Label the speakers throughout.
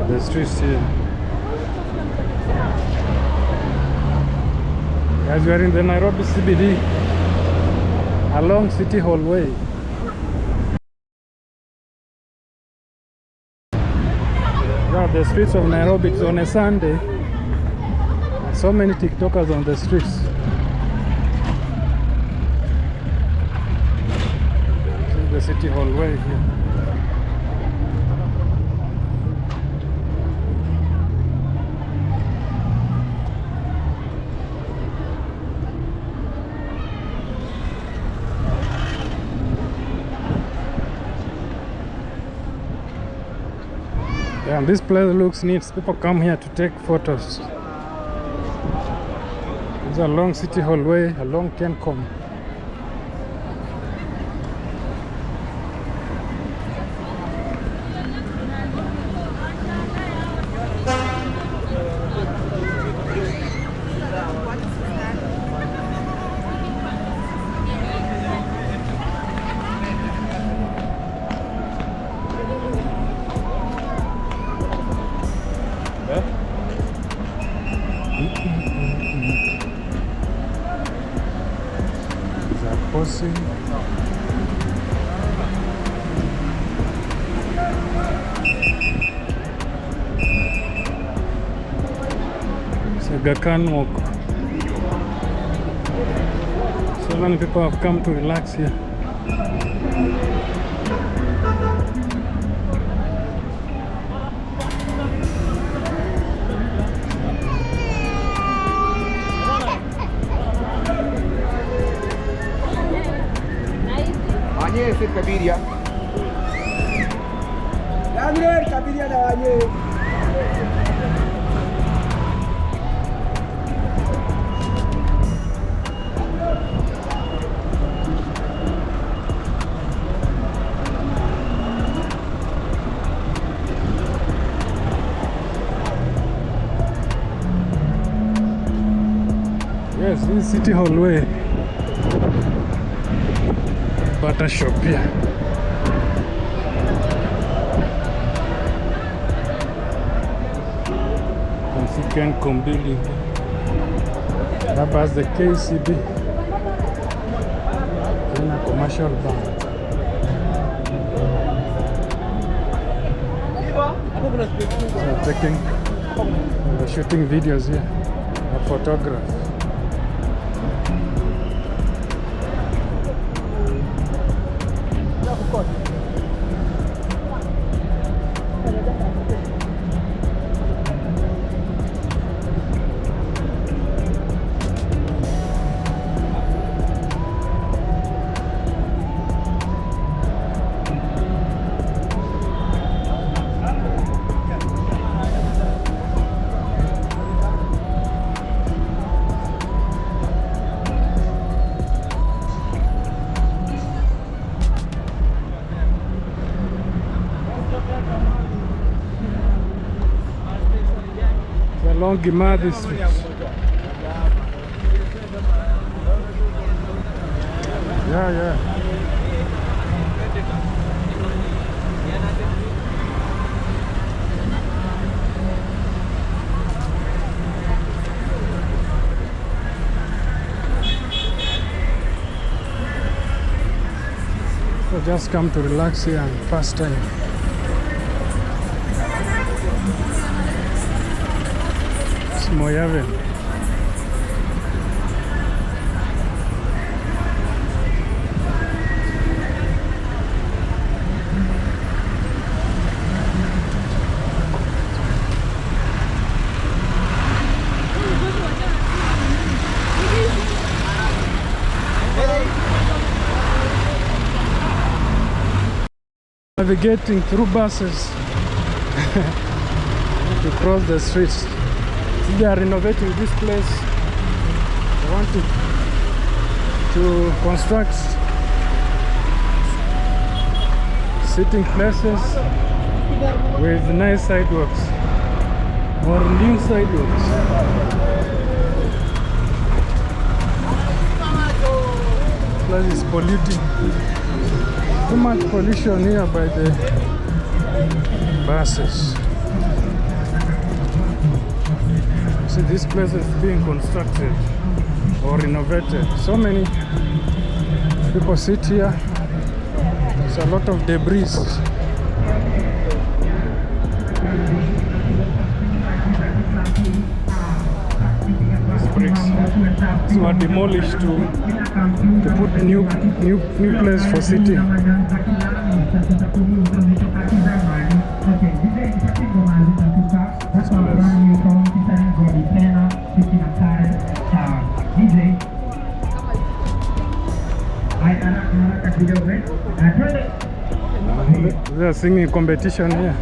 Speaker 1: the streets here. Guys, we are in the Nairobi CBD along City Hallway. Yeah, the streets of Nairobi. It's on a Sunday. So many TikTokers on the streets. This is the City Hallway here. Yeah, this place looks neat. People come here to take photos. It's a long City Hallway, a long Kencom. Zaposi. Sagakan walk. So many people have come to relax here.
Speaker 2: Ese Kabiria. Daniel Kabiria da wanye.
Speaker 1: Yes, this is City Hallway. Butter shop here. Kencom building. That was the KCB, Kenya Commercial Bank. So they're shooting videos here. A photograph. Along Gimadi Street. Yeah. So just come to relax here and pass time. Moyave. Navigating through buses to cross the streets. They are renovating this place. They wanted to construct sitting places with nice sidewalks or new sidewalks. This place is polluting. Too much pollution here by the buses. See, this place is being constructed or renovated. So many people sit here. There's a lot of debris. These bricks were demolished to put a new place for sitting. They are singing competition here.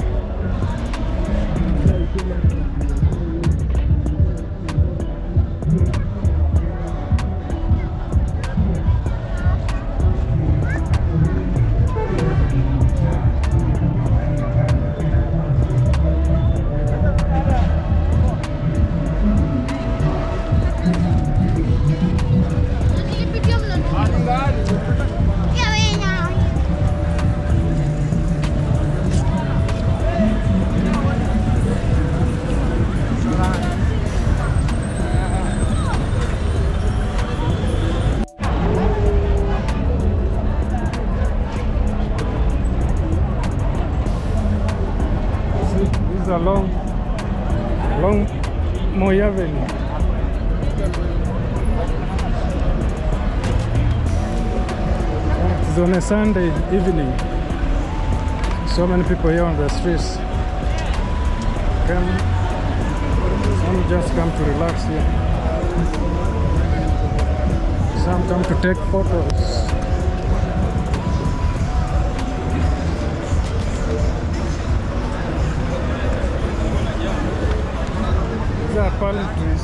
Speaker 1: Along Moi Avenue. It's on a Sunday evening. So many people here on the streets. Some just come to relax here. Some come to take photos. These are palm trees.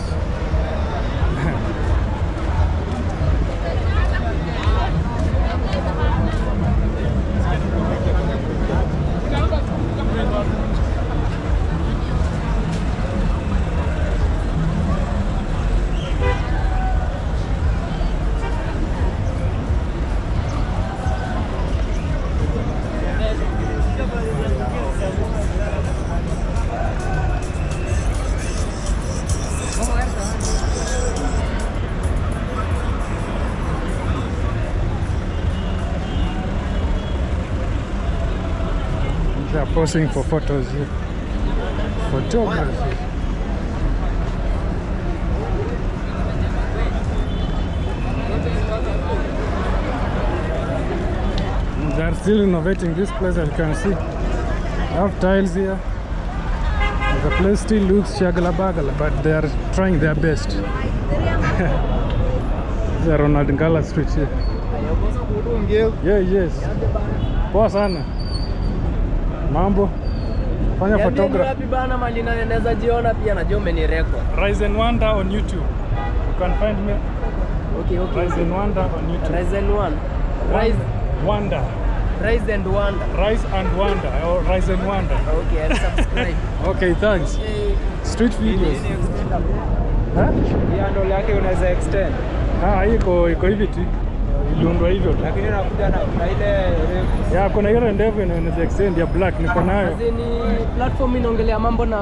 Speaker 1: They are posing for photos here. Photography. They are still renovating this place, as you can see. I have tiles here. The place still looks shagala bagala, but they are trying their best. They are on Adingala Street here. Yeah, yes. Poa sana. Mambo. Fanya photography.
Speaker 3: Wapi bana mali na naweza jiona pia na jombe ni record.
Speaker 1: Rise and Wonder on YouTube. You can find me.
Speaker 3: Okay.
Speaker 1: Rise and Wonder on YouTube.
Speaker 3: Rise and One. Rise
Speaker 1: Wonder.
Speaker 3: Rise and Wonder.
Speaker 1: Rise and Wonder or Rise and Wonder.
Speaker 3: Okay, I'll subscribe.
Speaker 1: Okay, thanks. Street videos.
Speaker 2: Hiyo ndo yake unaweza extend.
Speaker 1: Iko hivi tu. Iliundwa hivyo tu.
Speaker 2: Lakini unakuja na ile
Speaker 1: Ya kuna ile ndevu inaweza extend ya black niko nayo.
Speaker 3: Azini platform inaongelea mambo na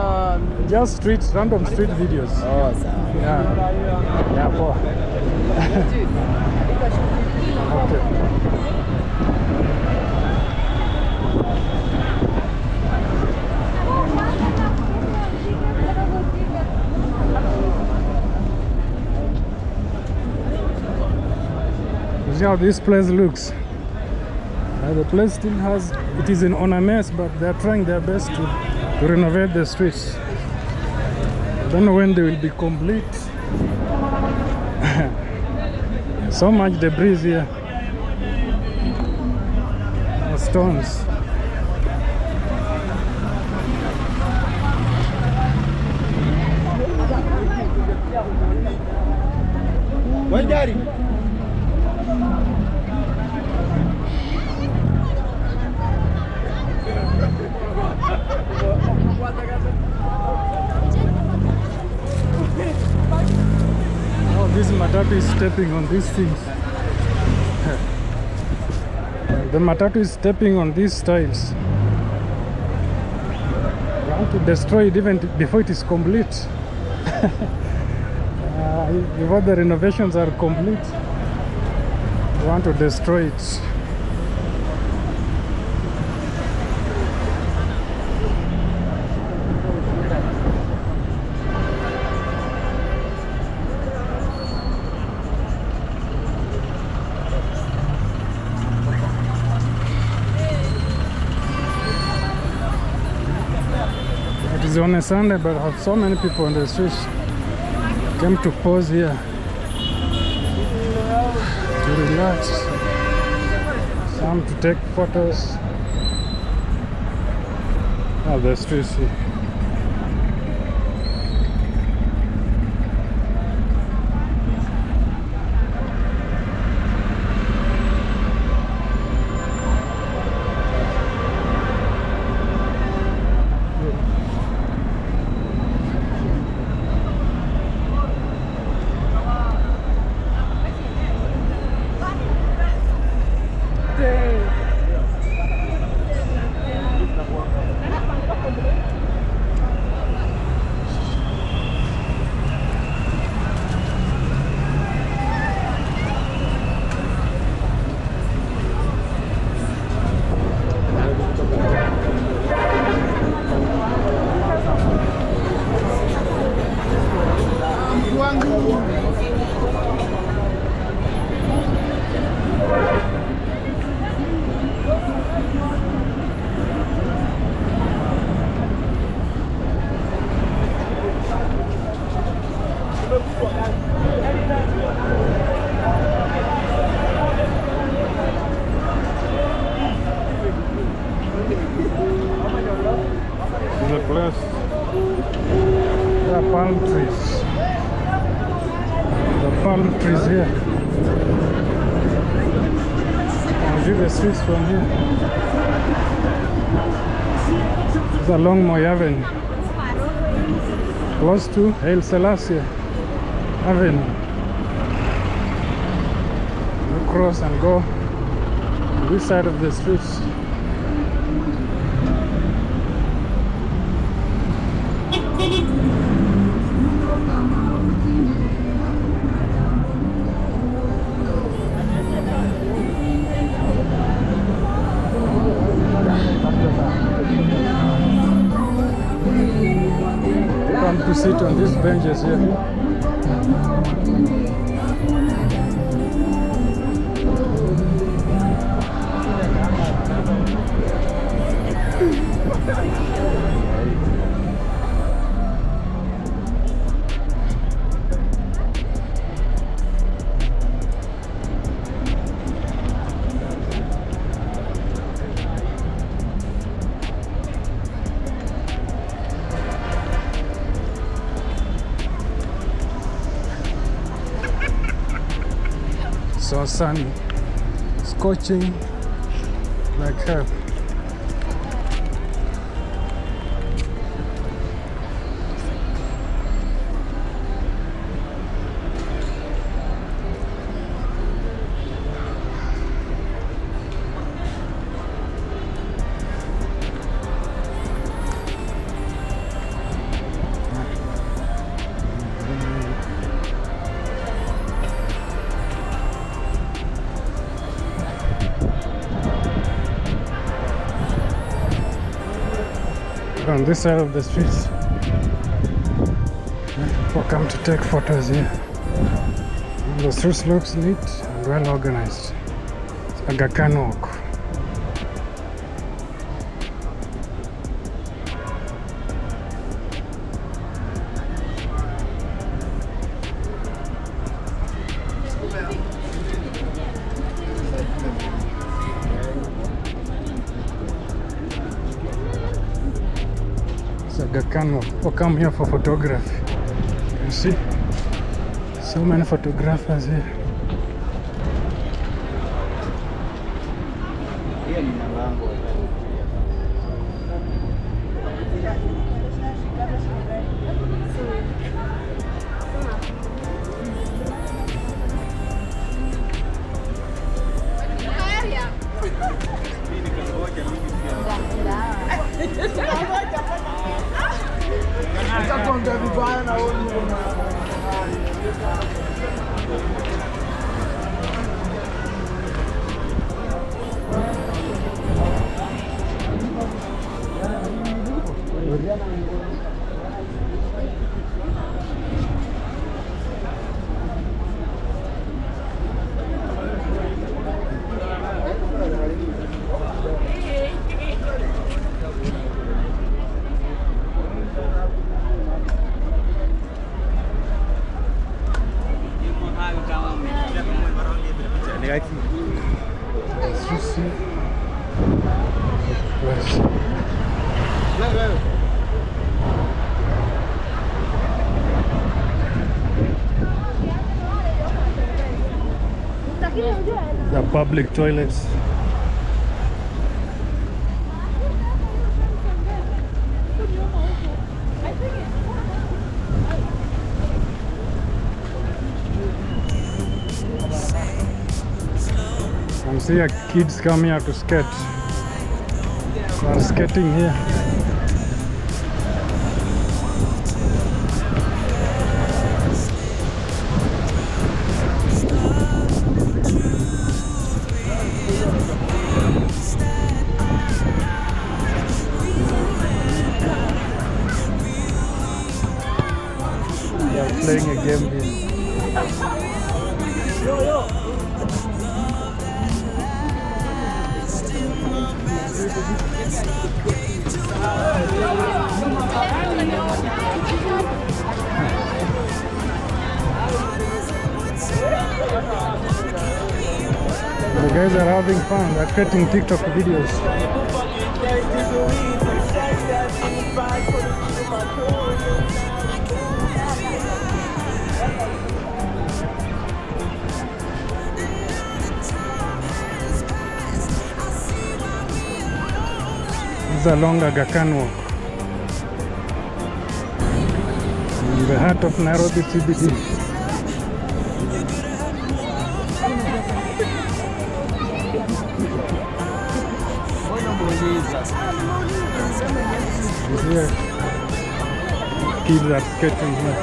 Speaker 1: Just random street videos.
Speaker 3: sawa.
Speaker 1: Yeah, poa. Okay. See how this place looks. The place still it is on a mess, but they are trying their best to renovate the streets. I don't know when they will be complete. So much debris here. Stones.
Speaker 2: Wajari.
Speaker 1: Oh, this matatu is stepping on these things. The matatu is stepping on these tiles. They want to destroy it even before it is complete. before the renovations are complete, we want to destroy it. It is on a Sunday, but I have so many people on the streets. Came to pause here to relax, some to take photos of the streets here. The place, there are palm trees. The palm trees here. I'll view the streets from here. It's along Moi Avenue, close to Haile Selassie Avenue. You cross and go to this side of the streets. Come to sit on these benches here. So sunny, scorching like hell. On this side of the streets, people come to take photos here. And the streets looks neat and well organized. It's Aga Khan walk. Aga Khan people come here for photography. You see, so many photographers here. The public toilets. I see kids come here to skate. They are skating here. They are playing a game here. The guys are having fun. They're creating TikTok videos. This is along Aga Khan Walk in the heart of Nairobi CBD. Here, kids are skating here.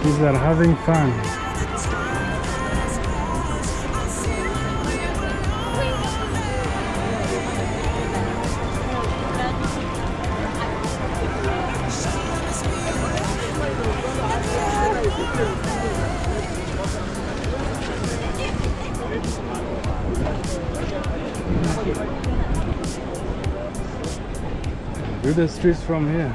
Speaker 1: Kids are having fun. Do the streets from here.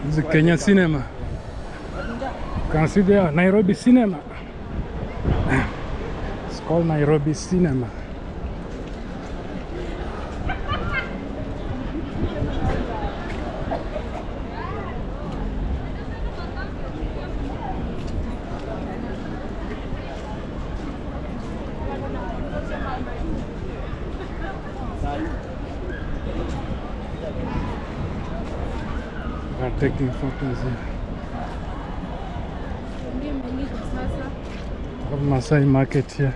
Speaker 1: This is Kenya cinema. You can see there Nairobi cinema. It's called Nairobi cinema. They are taking photos here. Of Masai market here.